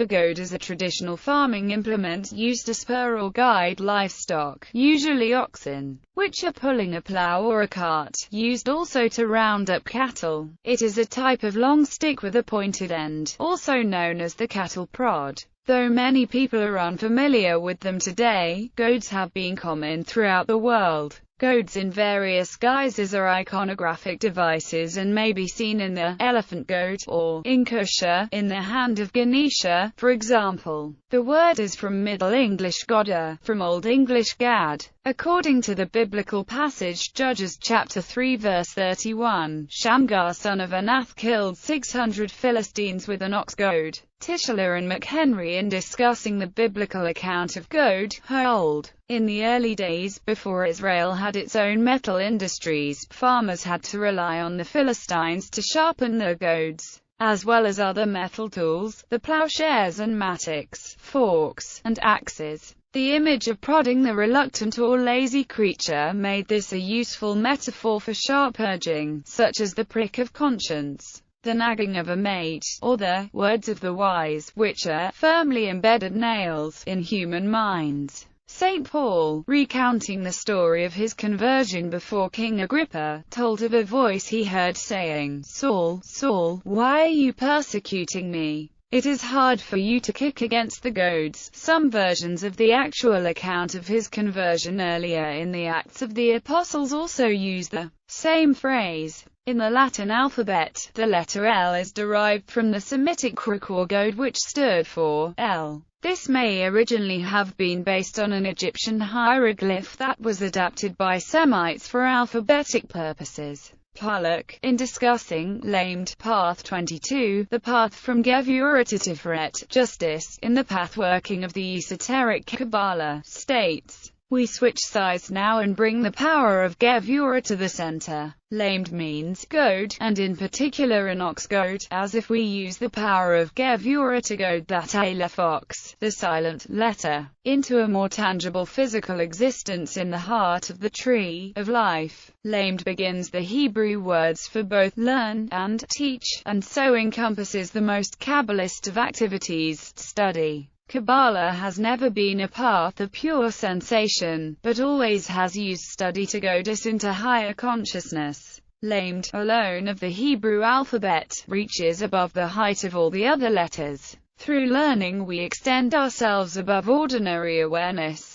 The goad is a traditional farming implement used to spur or guide livestock, usually oxen, which are pulling a plow or a cart, used also to round up cattle. It is a type of long stick with a pointed end, also known as the cattle prod. Though many people are unfamiliar with them today, goads have been common throughout the world. Goads in various guises are iconographic devices and may be seen in the elephant goad, or in kusha, in the hand of Ganesha, for example. The word is from Middle English goda, from Old English gad. According to the biblical passage Judges chapter 3 verse 31, Shamgar son of Anath killed 600 Philistines with an ox goad. Tishler and McHenry in discussing the biblical account of goad, hold. In the early days, before Israel had its own metal industries, farmers had to rely on the Philistines to sharpen their goads, as well as other metal tools, the plowshares and mattocks, forks, and axes. The image of prodding the reluctant or lazy creature made this a useful metaphor for sharp urging, such as the prick of conscience, the nagging of a mate, or the words of the wise, which are firmly embedded nails in human minds. St. Paul, recounting the story of his conversion before King Agrippa, told of a voice he heard saying, "Saul, Saul, why are you persecuting me? It is hard for you to kick against the goads." Some versions of the actual account of his conversion earlier in the Acts of the Apostles also use the same phrase. In the Latin alphabet, the letter L is derived from the Semitic krikor goad, which stood for L. This may originally have been based on an Egyptian hieroglyph that was adapted by Semites for alphabetic purposes. Pollock, in discussing 𝘠𝘠med path 22, the path from 𝘬𝑠 to Tiferet, justice, in the path-working of the esoteric Kabbalah, states, "We switch sides now and bring the power of 𝘬𝑠 to the center." 𝘠𝘠med means goad, and in particular an ox goad, as if we use the power of 𝘬𝑠 to goad that aleph ox, the silent letter, into a more tangible physical existence in the heart of the tree of life. 𝘠𝘠med begins the Hebrew words for both learn and teach, and so encompasses the most Kabbalist of activities, study. Kabbalah has never been a path of pure sensation, but always has used study to goad us into higher consciousness. 𝘠𝘠med, alone of the Hebrew alphabet, reaches above the height of all the other letters. Through learning we extend ourselves above ordinary awareness.